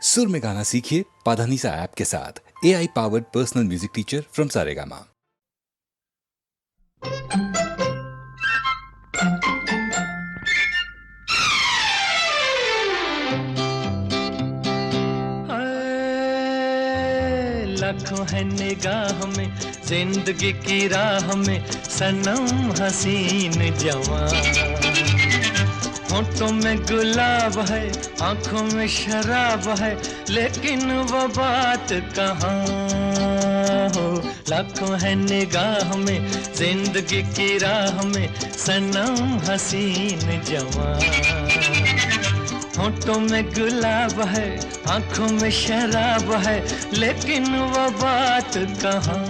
सुर में गाना सीखिए पाधानीसा ऐप के साथ। AI powered personal music teacher from Saregama. लाखों है निगाह में जिंदगी की राह में सनम हसीन जवान। होठों में गुलाब है, आंखों में शराब है, लेकिन वो बात कहाँ हो। लाखों है निगाह में जिंदगी की राह में सनम हसीन जवान। होठों में गुलाब है, आंखों में शराब है, लेकिन वो बात कहाँ।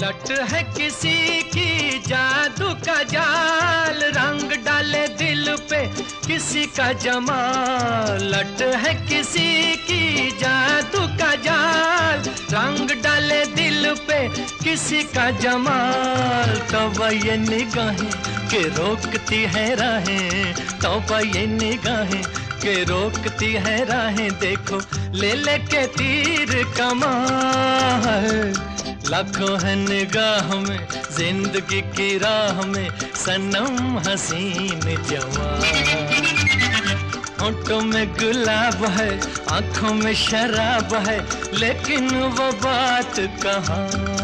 लट है किसी की जादू का जाल, रंग डाले दिल पे किसी का जमाल। लट है किसी की जादू का जाल, रंग डाले दिल पे किसी का जमाल। तौबा ये निगाहें के रोकती है राहें, तौबा ये निगाहें के रोकती है राहें। देखो ले लेके तीर कमाल। लाखों है निगाह में जिंदगी की राह में सनम हसीन जवान। होठों में गुलाब है, आंखों में शराब है, लेकिन वो बात कहाँ।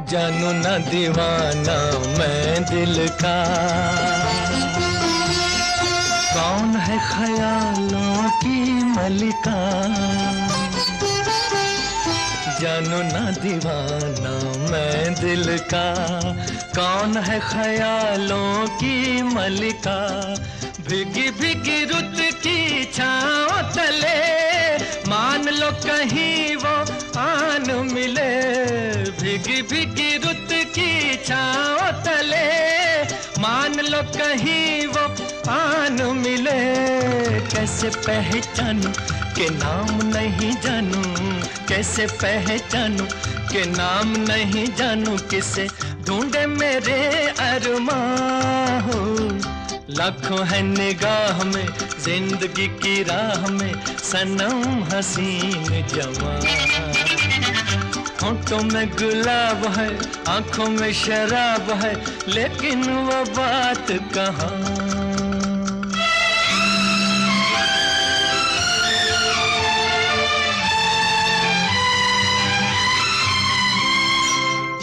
जानू ना दीवाना मैं दिल का, कौन है ख्यालों की मलिका। जानू ना दीवाना मैं दिल का, कौन है ख्यालों की मलिका। भीगी भीगी रुत की छाँव तले, मान लो कहीं वो आन मिले। भीगी भीगी रुत की छाँव तले, मान लो कहीं वो आन मिले। कैसे पहचानूं के नाम नहीं जानूं, कैसे पहचानूं के नाम नहीं जानूं। किसे ढूंढे मेरे अरमां हो। लाखों है निगाह में जिंदगी की राह में सनम हसीन जवान। होठों में गुलाब है, आंखों में शराब है, लेकिन वो बात कहाँ।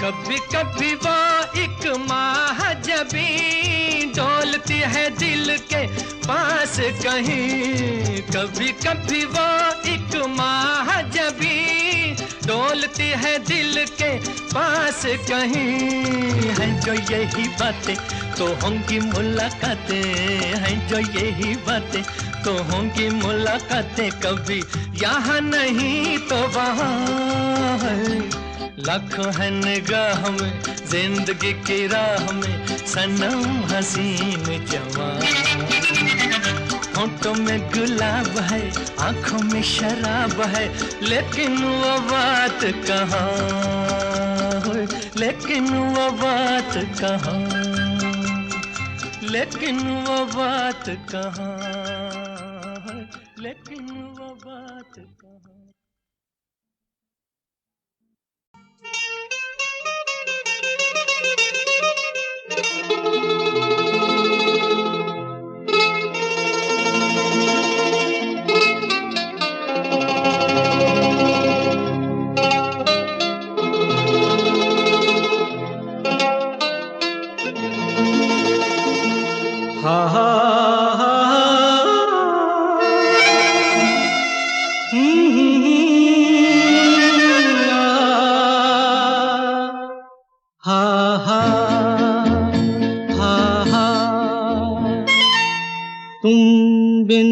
कभी कभी वो एक महाजबी डोलती है दिल के पास कहीं। कभी कभी वो एक महाजबी डोलती है दिल के पास कहीं। है जो यही बातें तो होंगी मुलाकातें, हैं जो यही बातें तो होंगी मुलाकातें। कभी यहाँ नहीं तो वहाँ है। लाखों है निगाह में जिंदगी की राह में सनम हसीन जवान। होठों में गुलाब है, आंखों में शराब है, लेकिन वो बात कहाँ। लेकिन वो बात कहाँ, लेकिन वो बात कहाँ, लेकिन वो बात कहाँ। हा हा हा हा हा हा तुम बिन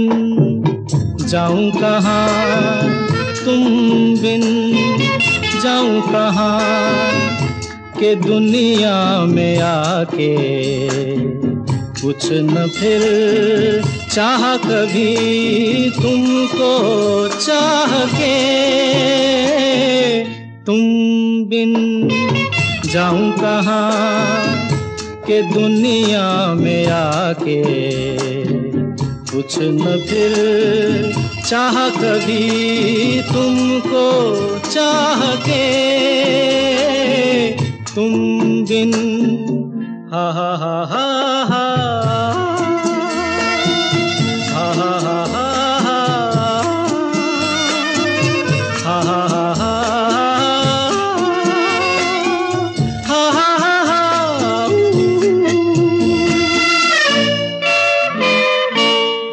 जाऊं कहाँ, तुम बिन जाऊं कहाँ, के दुनिया में आके कुछ न फिर चाह कभी तुमको चाह के। तुम बिन जाऊं कहाँ, के दुनिया में आके कुछ न फिर चाह कभी तुमको चाह के। तुम बिन हा हा हा हा हा हा हा हा हा हा हा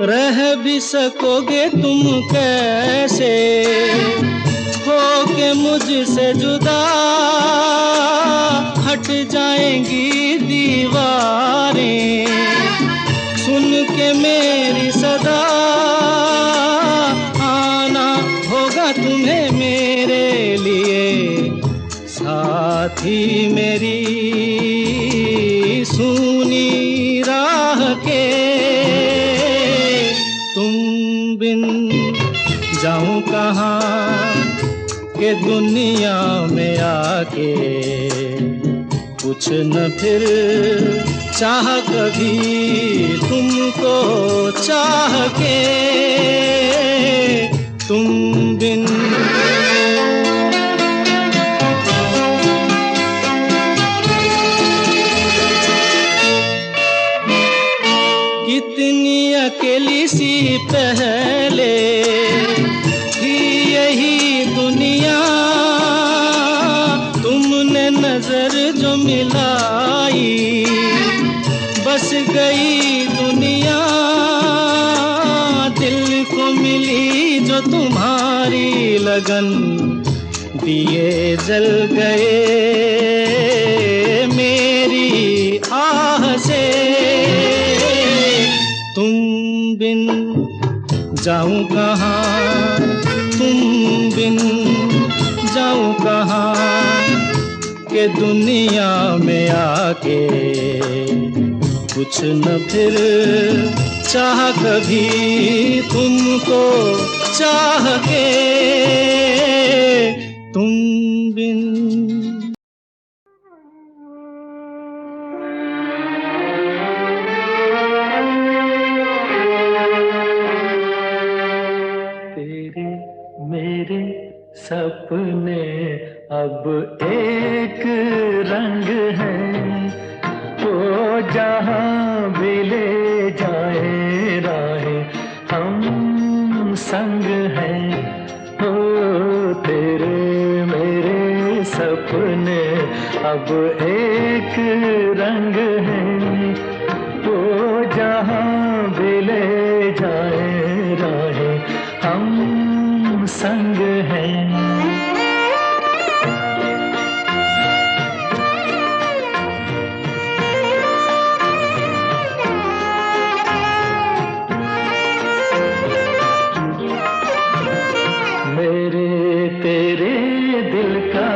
रह भी सकोगे तुम कैसे हो के मुझसे जुदा, हट जाएंगी दीवारें सुन के मेरी सदा। आना होगा तुम्हें मेरे लिए साथी मेरी सुनी राह के। तुम बिन जाऊं कहाँ, के दुनिया में आके कुछ न फिर चाह कभी तुमको चाह के। तुम बिन कितनी अकेली सी पहले थी यही दुनिया, तुमने नजर जो मिलाई बस गई दुनिया। दिल को मिली जो तुम्हारी लगन, दिए जल गए मेरी आह से। तुम बिन जाऊं कहाँ, तुम बिन जाऊं कहाँ, के दुनिया में आके कुछ न फिर चाह कभी तुमको चाह के। तुम बिन मेरे सपने अब एक रंग हैं, वो जहाँ भी ले जाए राहें हम संग हैं। हो तेरे मेरे सपने अब एक रंग हैं, वो जहाँ भी ले जाए राहें हम संग हैं। मेरे तेरे दिल का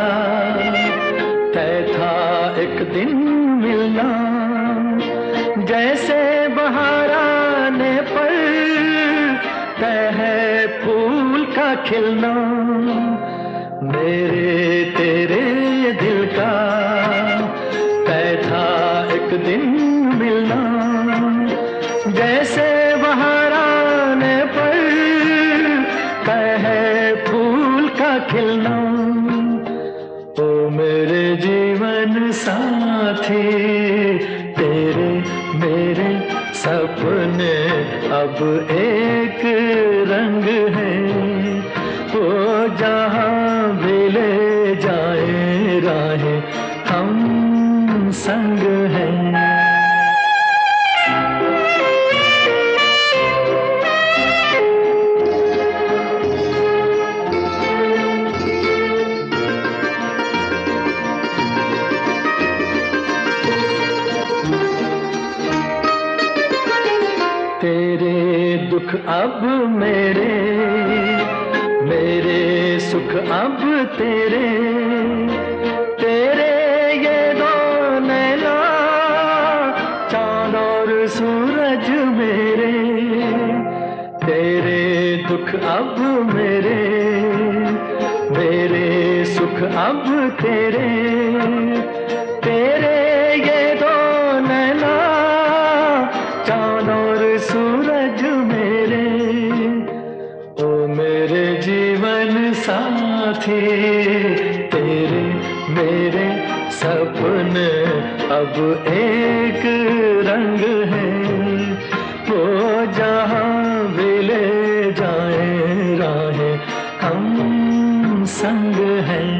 तय था एक दिन मिलना, जैसे बहार आने पर तय है फूल का खिलना। मेरे तेरे दिल का तय था एक दिन मिलना, जैसे बहार आने पर तय है फूल का खिलना। ओ मेरे जीवन साथी तेरे मेरे सपने अब एक रंग हैं, वो जहाँ भी ले जाए राहें हम संग हैं। तेरे अब मेरे, मेरे सुख अब तेरे, तेरे ये दो नैना चांद और सूरज मेरे, तेरे दुख अब मेरे, मेरे सुख अब तेरे, तेरे ये दो नैना चांद और सूरज मेरे, ओ मेरे जीवन साथी, तेरे मेरे सपने अब एक रंग है, वो जहाँ भी ले जाए राहें हम संग हैं।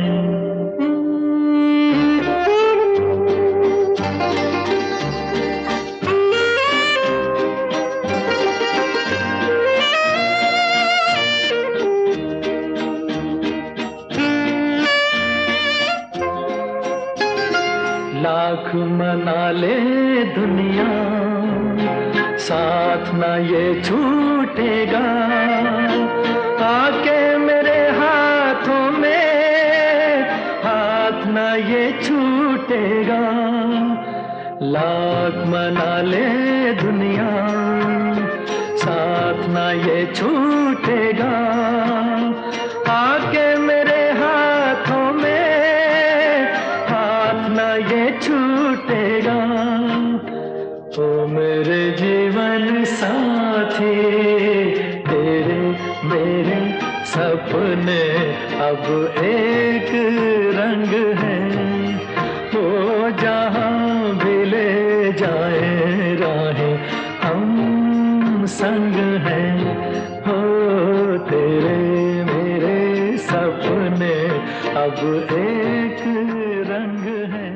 लाख मना ले दुनिया, साथ ना ये छूटेगा, आके मेरे हाथों में हाथ ना ये छूटेगा। लाख मना ले दुनिया, साथ ना ये छूटेगा, आके मेरे हाथों में हाथ ना ये छूटेगा। ओ मेरे जीवन साथी, तेरे मेरे सपने अब एक रंग है, वो जहाँ भी ले जाए राहें हम संग हैं। हो तेरे मेरे सपने अब एक रंग है।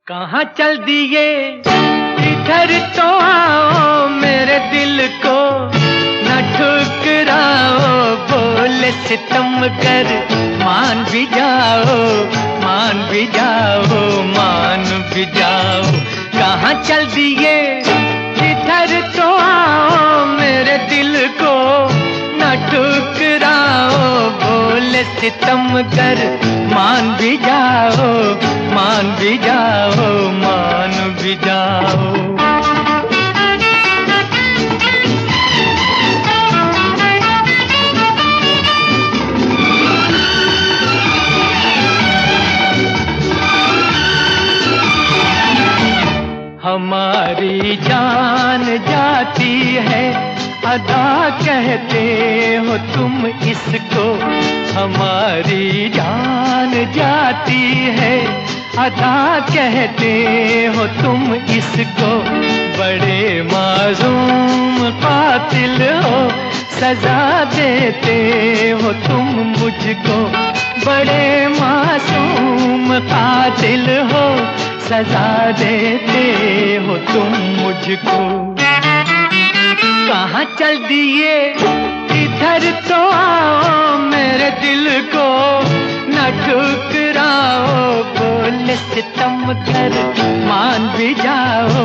कहाँ चल दिए इधर तो आओ, मेरे दिल को न ठुकराओ, बोले सितम कर मान भी जाओ, मान भी जाओ, मान भी जाओ। कहाँ चल दिए इधर तो आओ, मेरे दिल को न ठुकराओ, बोले सितम कर मान भी जाओ, मान भी जाओ, मान भी जाओ। हमारी जान जाती है, अदा कहते हो तुम इसको, हमारी जान जाती है, अदा कहते हो तुम इसको। बड़े मासूम कातिल हो, सजा देते हो तुम मुझको, बड़े मासूम कातिल हो, सजा देते हो तुम मुझको। कहाँ चल दिए इधर तो आओ, मेरे दिल को न ठुकराओ, बोले सितम कर मान भी जाओ,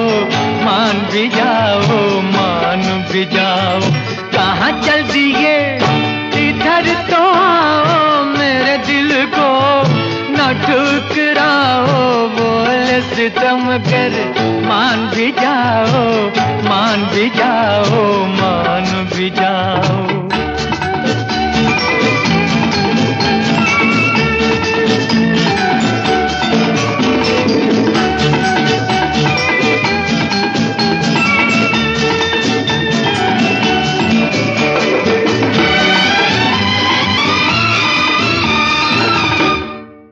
मान भी जाओ, मान भी जाओ। कहाँ चल दिए इधर तो आओ, मेरे दिल को न ठुकराओ, बोले सितम कर मान भी जाओ, मान भी जाओ, मान भी जाओ।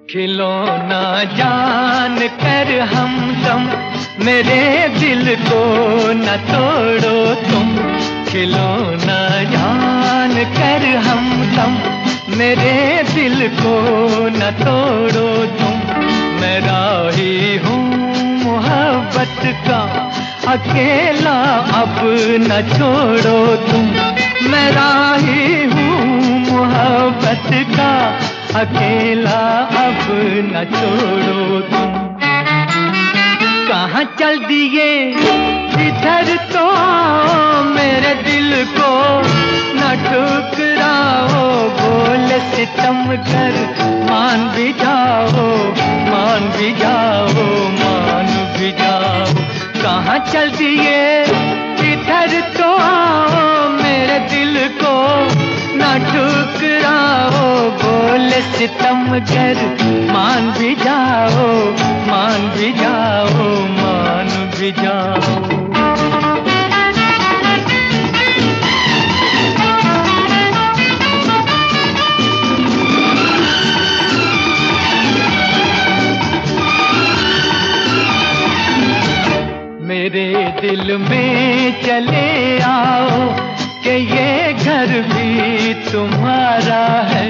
खिलौना जान कर हमदम, मेरे दिल को न तोड़ो तुम, खिलौना जान कर हमदम, मेरे दिल को न तोड़ो तुम। मैं राही हूँ मोहब्बत का अकेला अब न छोड़ो तुम, मैं राही हूँ मोहब्बत का अकेला अब न छोड़ो तुम। कहाँ चल दिए इधर तो मेरे दिल को न ठुकराओ, बोले सितम कर मान भी जाओ, मान भी जाओ, मान भी जाओ। कहाँ चल दिए इधर तो मेरे दिल को न ठुकराओ, बोले सितम कर मान भी जाओ, मान भी जाओ, मान भी जाओ। मेरे दिल में चले आओ कि ये घर भी तुम्हारा है,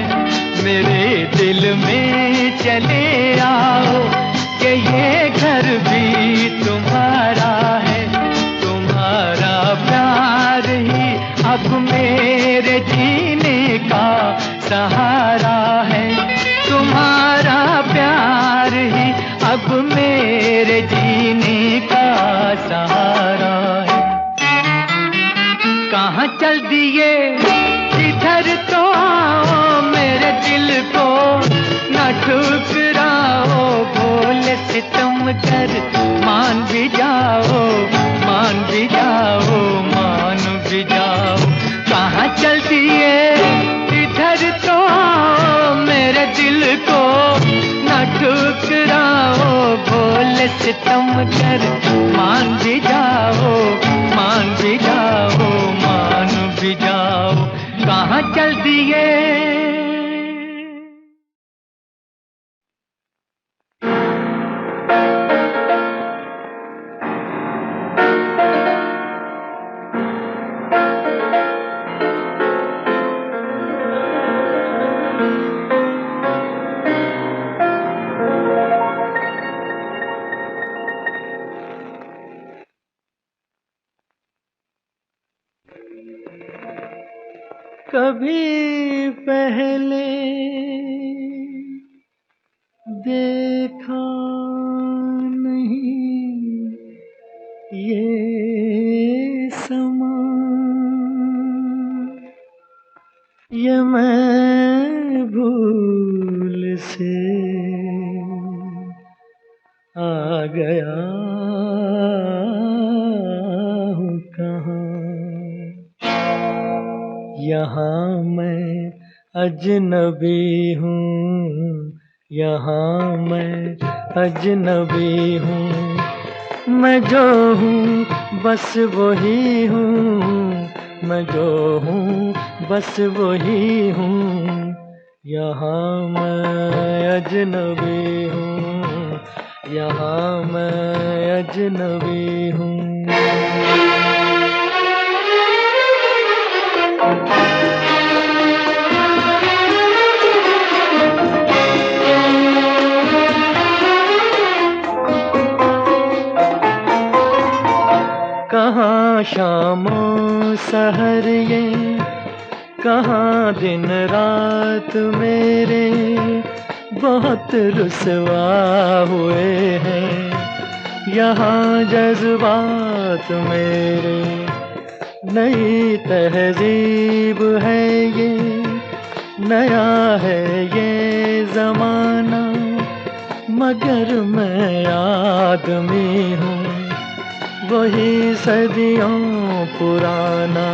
मेरे दिल में चले आओ कि ये घर भी तुम्हारा है। तुम्हारा प्यार ही अब मेरे जीने का सहारा है, तुम्हारा प्यार ही अब मेरे जीने का सहारा है। कहाँ चल दिए इधर तो मेरे दिल को न ठुकराओ, बोले सितम कर मान भी जाओ, मान भी जाओ, मान भी जाओ। कहाँ चल दिए इधर तो मेरे दिल को न ठुकराओ, बोले सितम कर मान भी जाओ, मान भी जाओ, मान भी जाओ। कहाँ चल दिए। कभी पहले देखा नहीं ये समा, ये मैं भूल से आ गया हूँ कहाँ। यहाँ मैं अजनबी हूँ, यहाँ मैं अजनबी हूँ, मैं जो हूँ बस वही हूँ, मैं जो हूँ बस वही हूँ। यहाँ मैं अजनबी हूँ, यहाँ मैं अजनबी हूँ। कहाँ शामों सहर ये, कहाँ दिन रात मेरे बहुत रुसवा हुए हैं। यहाँ जज्बात मेरे नई तहजीब है ये, नया है ये ज़माना, मगर मैं आदमी हूँ वही सदियों पुराना।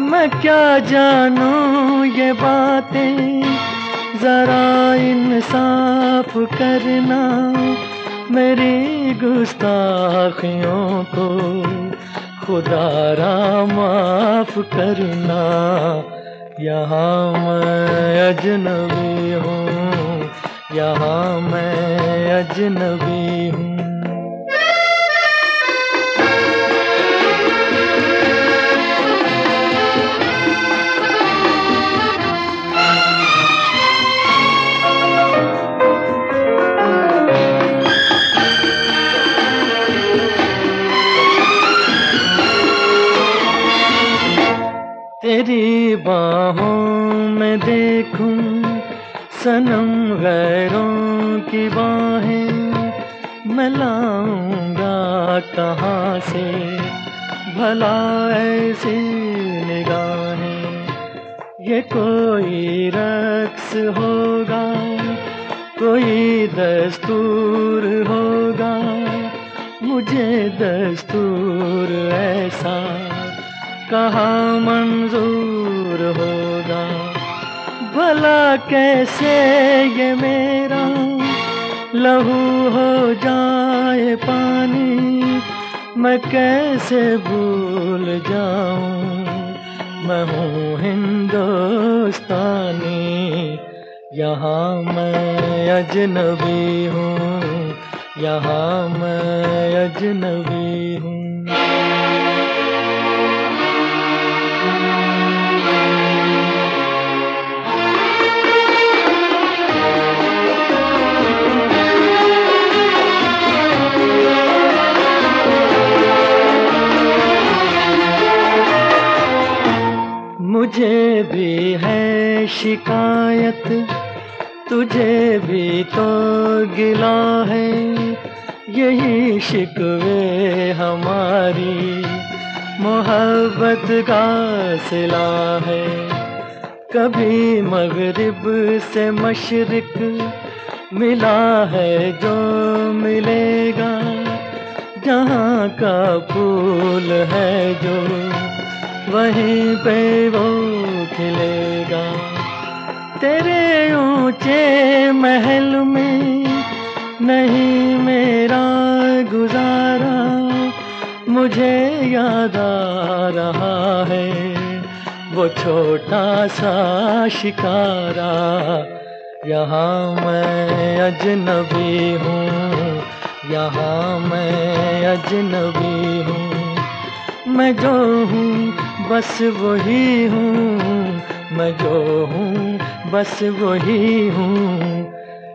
मैं क्या जानूं ये बातें, जरा इंसाफ करना, मेरी गुस्ताखियों को खुदारा माफ करना। यहाँ मैं अजनबी हूँ, यहाँ मैं अजनबी हूँ। बाहों में देखूं सनम गैरों की बाहें मैं लाऊंगा कहाँ से भला ऐसी निगाहें। ये कोई रक्स होगा कोई दस्तूर होगा मुझे दस्तूर ऐसा कहाँ मंजूर होगा। भला कैसे ये मेरा लहू हो जाए पानी मैं कैसे भूल जाऊं मैं हूँ हिंदुस्तानी यहाँ मैं अजनबी हूँ यहाँ मैं अजनबी हूँ। मुझे भी है शिकायत तुझे भी तो गिला है यही शिकवे हमारी मोहब्बत का सिला है। कभी मगरिब से मशरिक मिला है जो मिलेगा जहाँ का फूल है जो वहीं पे वो खिलेगा। तेरे ऊंचे महल में नहीं मेरा गुजारा मुझे याद आ रहा है वो छोटा सा शिकारा। यहाँ मैं अजनबी हूँ यहाँ मैं अजनबी हूँ मैं जो हूँ बस वही हूँ मैं जो हूँ बस वही हूँ।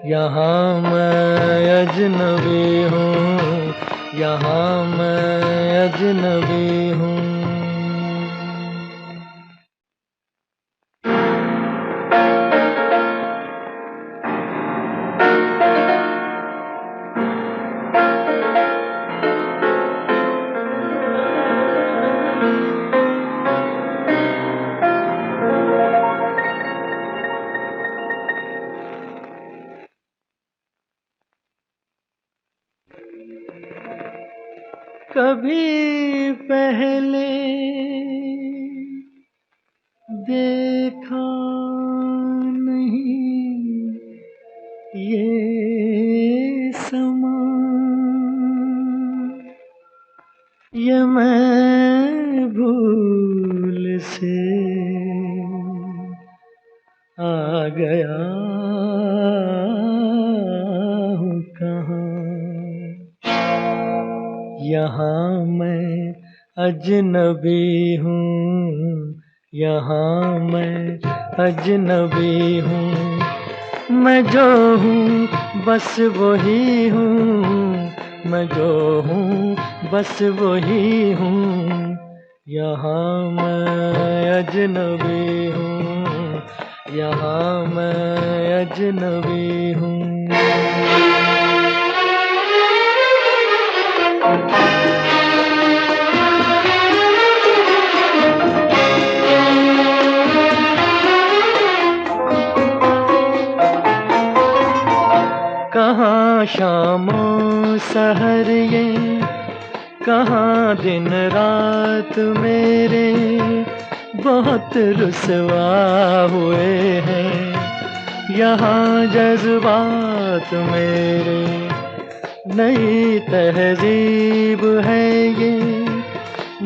यहाँ मैं अजनबी हूँ यहाँ मैं अजनबी हूँ। कभी पहले देखा नहीं ये समा ये मैं भूल से आ गया हूँ कहाँ। यहाँ मैं अजनबी हूँ यहाँ मैं अजनबी हूँ मैं जो हूँ बस वही हूँ मैं जो हूँ बस वही हूँ। यहाँ मैं अजनबी हूँ यहाँ मैं अजनबी हूँ। कहाँ शामों सहर ये कहाँ दिन रात मेरे बहुत रुसवा हुए हैं यहाँ जज्बात मेरे। नई तहजीब है ये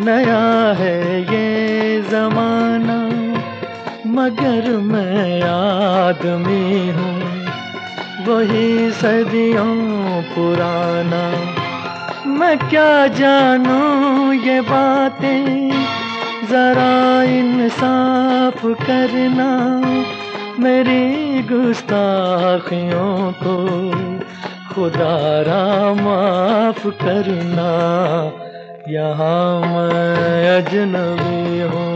नया है ये ज़माना मगर मैं आदमी हूँ वही सदियों पुराना। मैं क्या जानूं ये बातें जरा इंसाफ करना मेरी गुस्ताखियों को खुदारा माफ करना। यहाँ मैं अजनबी हूँ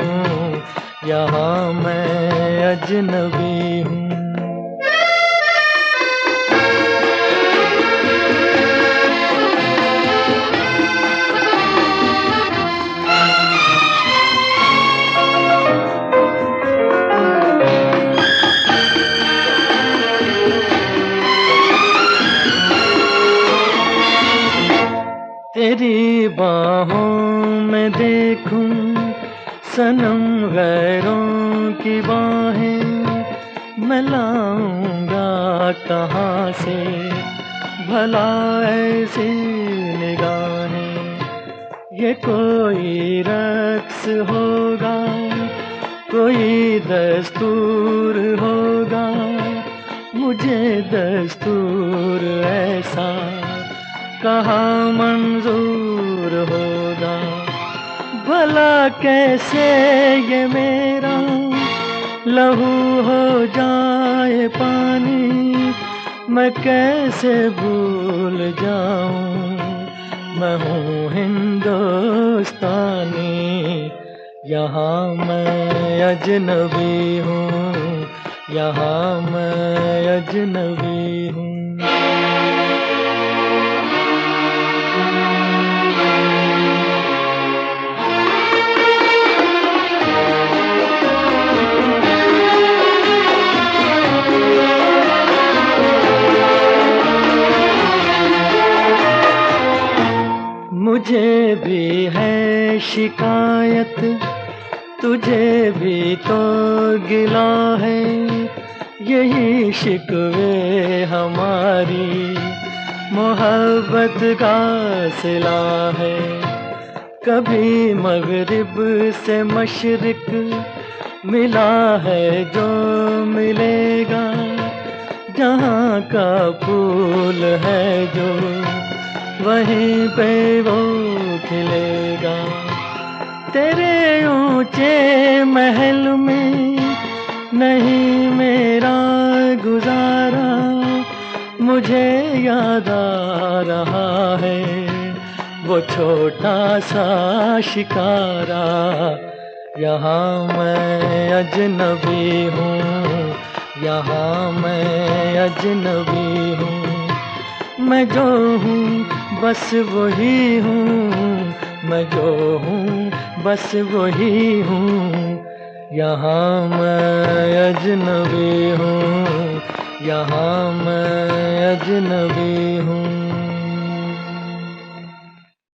यहाँ मैं अजनबी हूँ। तेरी बाहों में देखूं सनम गैरों की बाहें, मैं लाऊंगा कहाँ से भला ऐसी निगाहें। ये कोई रक्स होगा, कोई दस्तूर होगा, मुझे दस्तूर ऐसा कहाँ मंजूर होगा। भला कैसे ये मेरा लहू हो जाए पानी, मैं कैसे भूल जाऊं मैं हूँ हिंदुस्तानी। यहाँ मैं अजनबी हूँ, यहाँ मैं अजनबी हूँ। मुझे भी है शिकायत, तुझे भी तो गिला है, यही शिकवे हमारी मोहब्बत का सिला है। कभी मगरिब से मशरिक मिला है जो मिलेगा, जहाँ का फूल है जो वहीं पे वो खिलेगा। तेरे ऊंचे महल में नहीं मेरा गुजारा, मुझे याद आ रहा है वो छोटा सा शिकारा। यहाँ मैं अजनबी हूँ, यहाँ मैं अजनबी हूँ। मैं जो हूँ बस वही हूँ, मैं जो हूँ बस वही हूँ। यहाँ मैं अजनबी हूँ, यहाँ मैं अजनबी हूँ।